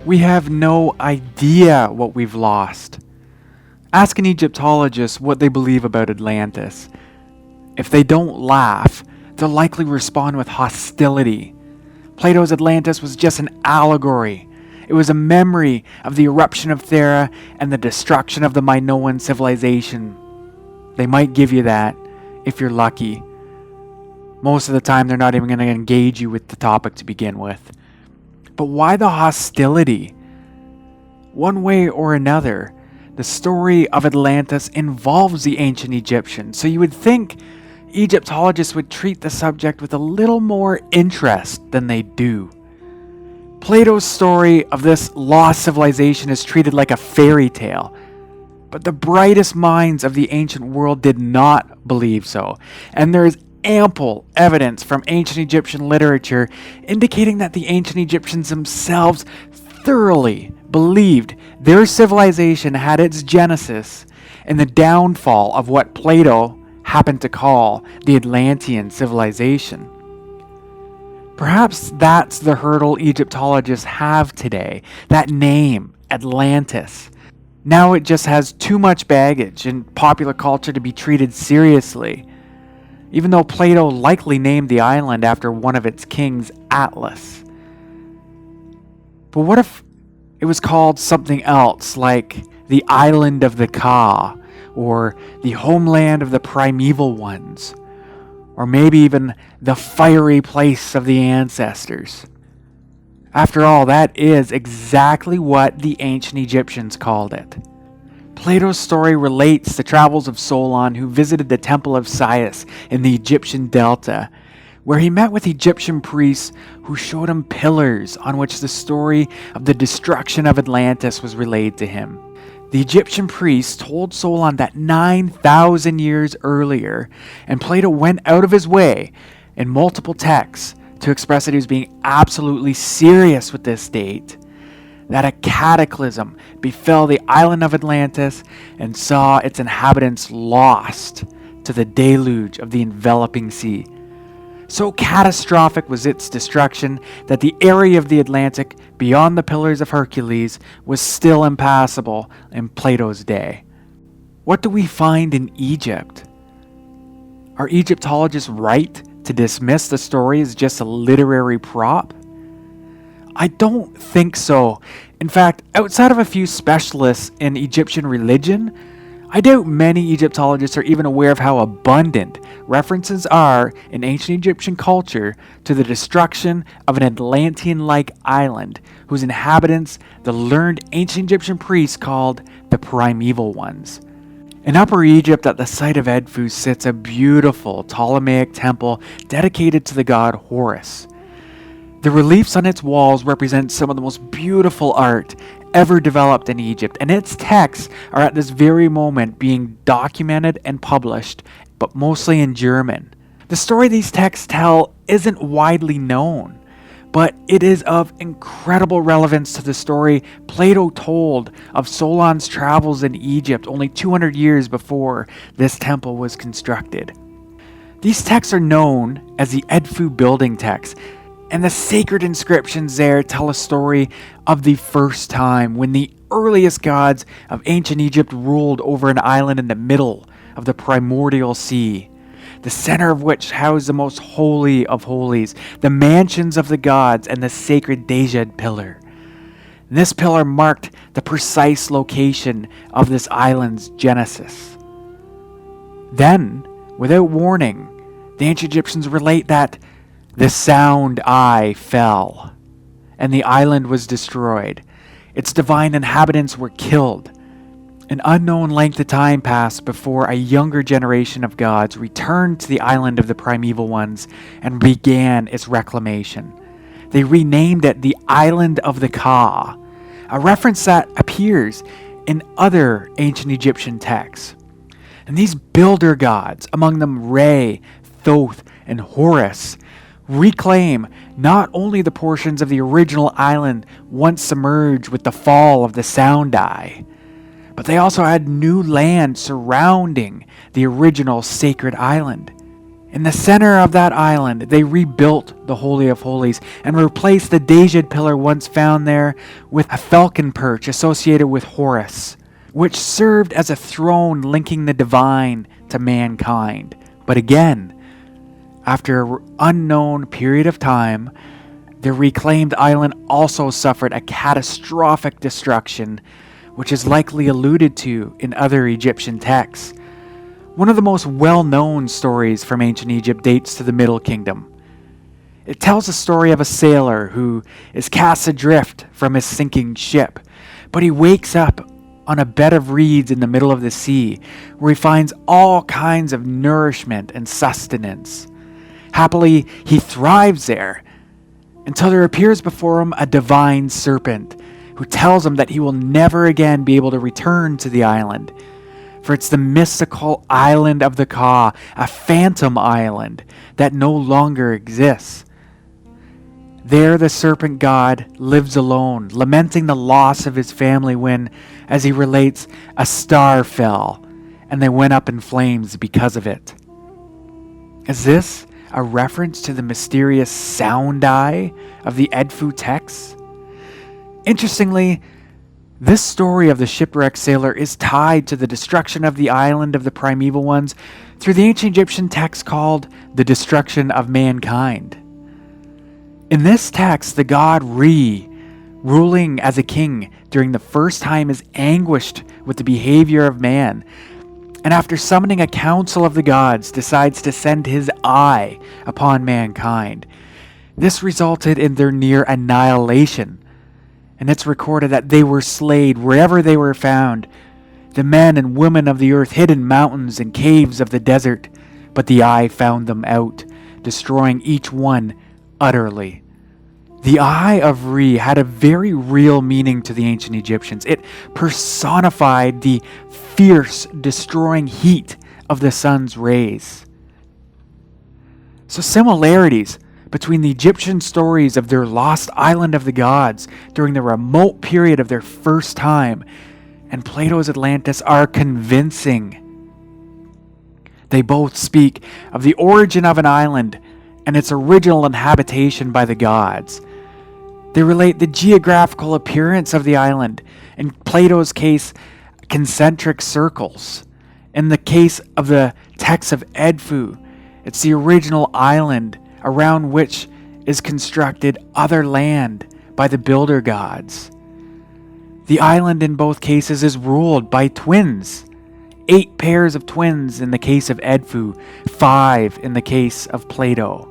We have no idea what we've lost. Ask an Egyptologist what they believe about Atlantis. If they don't laugh, they'll likely respond with hostility. Plato's Atlantis was just an allegory. It was a memory of the eruption of Thera and the destruction of the Minoan civilization. They might give you that, if you're lucky. Most of the time, they're not even going to engage you with the topic to begin with. But why the hostility? One way or another, the story of Atlantis involves the ancient Egyptians, so you would think Egyptologists would treat the subject with a little more interest than they do. Plato's story of this lost civilization is treated like a fairy tale, but the brightest minds of the ancient world did not believe so, and there is ample evidence from ancient Egyptian literature indicating that the ancient Egyptians themselves thoroughly believed their civilization had its genesis in the downfall of what Plato happened to call the Atlantean civilization. Perhaps that's the hurdle Egyptologists have today, that name, Atlantis. Now it just has too much baggage in popular culture to be treated seriously, even though Plato likely named the island after one of its kings, Atlas. But what if it was called something else, like the Island of the Ka, or the homeland of the primeval ones, or maybe even the fiery place of the ancestors? After all, that is exactly what the ancient Egyptians called it. Plato's story relates the travels of Solon, who visited the temple of Sius in the Egyptian delta, where he met with Egyptian priests who showed him pillars on which the story of the destruction of Atlantis was relayed to him. The Egyptian priests told Solon that 9,000 years earlier, and Plato went out of his way in multiple texts to express that he was being absolutely serious with this date, that a cataclysm befell the island of Atlantis and saw its inhabitants lost to the deluge of the enveloping sea. So catastrophic was its destruction that the area of the Atlantic beyond the Pillars of Hercules was still impassable in Plato's day. What do we find in Egypt? Are Egyptologists right to dismiss the story as just a literary prop? I don't think so. In fact, outside of a few specialists in Egyptian religion, I doubt many Egyptologists are even aware of how abundant references are in ancient Egyptian culture to the destruction of an Atlantean-like island whose inhabitants the learned ancient Egyptian priests called the primeval ones. In Upper Egypt, at the site of Edfu, sits a beautiful Ptolemaic temple dedicated to the god Horus. The reliefs on its walls represent some of the most beautiful art ever developed in Egypt, and its texts are at this very moment being documented and published, but mostly in German. The story these texts tell isn't widely known, but it is of incredible relevance to the story Plato told of Solon's travels in Egypt only 200 years before this temple was constructed. These texts are known as the Edfu building texts, and the sacred inscriptions there tell a story of the first time when the earliest gods of ancient Egypt ruled over an island in the middle of the primordial sea, the center of which housed the most holy of holies, the mansions of the gods, and the sacred Dejed pillar. This pillar marked the precise location of this island's genesis. Then, without warning, the ancient Egyptians relate that the sound eye fell, and the island was destroyed. Its divine inhabitants were killed. An unknown length of time passed before a younger generation of gods returned to the island of the primeval ones and began its reclamation. They renamed it the Island of the Ka, a reference that appears in other ancient Egyptian texts. And these builder gods, among them Re, Thoth, and Horus, reclaim not only the portions of the original island once submerged with the fall of the Sound Eye, but they also had new land surrounding the original sacred island. In the center of that island, they rebuilt the Holy of Holies and replaced the David pillar once found there with a falcon perch associated with Horus, which served as a throne linking the divine to mankind. But again, after an unknown period of time, the reclaimed island also suffered a catastrophic destruction, which is likely alluded to in other Egyptian texts. One of the most well-known stories from ancient Egypt dates to the Middle Kingdom. It tells the story of a sailor who is cast adrift from his sinking ship, but he wakes up on a bed of reeds in the middle of the sea, where he finds all kinds of nourishment and sustenance. Happily, he thrives there, until there appears before him a divine serpent, who tells him that he will never again be able to return to the island. For it's the mystical island of the Ka, a phantom island that no longer exists. There the serpent god lives alone, lamenting the loss of his family when, as he relates, a star fell, and they went up in flames because of it. Is this a reference to the mysterious sound eye of the Edfu texts? Interestingly, this story of the shipwrecked sailor is tied to the destruction of the island of the primeval ones through the ancient Egyptian text called the destruction of mankind. In this text, the god Re, ruling as a king during the first time, is anguished with the behavior of man, and after summoning a council of the gods, decides to send his eye upon mankind. This resulted in their near annihilation. And it's recorded that they were slain wherever they were found. The men and women of the earth hid in mountains and caves of the desert, but the eye found them out, destroying each one utterly. The eye of Re had a very real meaning to the ancient Egyptians. It personified the fierce, destroying heat of the sun's rays. So similarities between the Egyptian stories of their lost island of the gods during the remote period of their first time and Plato's Atlantis are convincing. They both speak of the origin of an island and its original inhabitation by the gods. They relate the geographical appearance of the island, in Plato's case, concentric circles. In the case of the text of Edfu, it's the original island around which is constructed other land by the builder gods. The island in both cases is ruled by twins. 8 pairs of twins in the case of Edfu, 5 in the case of Plato.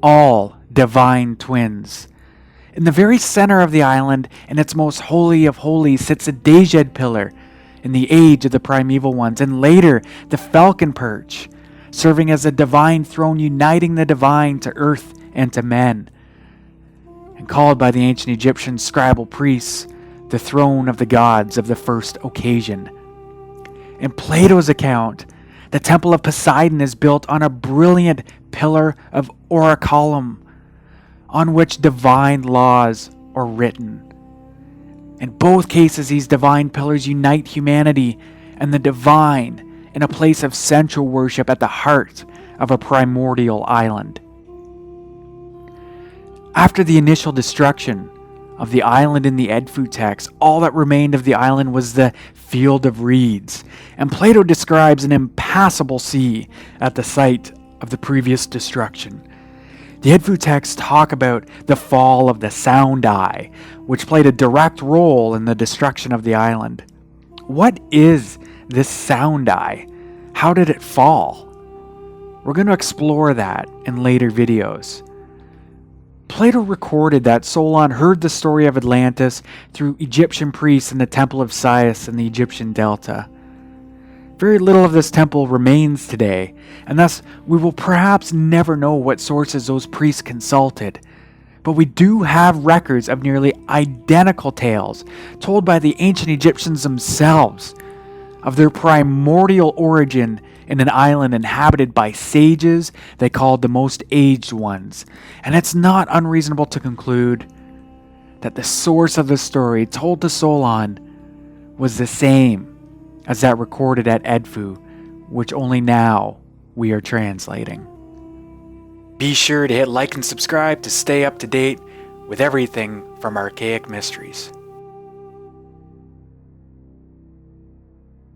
All divine twins. In the very center of the island, in its most holy of holies, sits a David pillar in the age of the primeval ones, and later the falcon perch, serving as a divine throne uniting the divine to earth and to men, and called by the ancient Egyptian scribal priests the throne of the gods of the first occasion. In Plato's account, the temple of Poseidon is built on a brilliant pillar of orichalcum, on which divine laws are written. In both cases, these divine pillars unite humanity and the divine in a place of central worship at the heart of a primordial island. After the initial destruction of the island in the Edfu text, all that remained of the island was the field of reeds, and Plato describes an impassable sea at the site of the previous destruction. The Edfu texts talk about the fall of the sound eye, which played a direct role in the destruction of the island. What is this sound eye? How did it fall? We're going to explore that in later videos. Plato recorded that Solon heard the story of Atlantis through Egyptian priests in the Temple of Sius in the Egyptian Delta. Very little of this temple remains today, and thus we will perhaps never know what sources those priests consulted. But we do have records of nearly identical tales told by the ancient Egyptians themselves of their primordial origin in an island inhabited by sages they called the most aged ones. And it's not unreasonable to conclude that the source of the story told to Solon was the same as that recorded at Edfu, which only now we are translating. Be sure to hit like and subscribe to stay up to date with everything from Archaic Mysteries.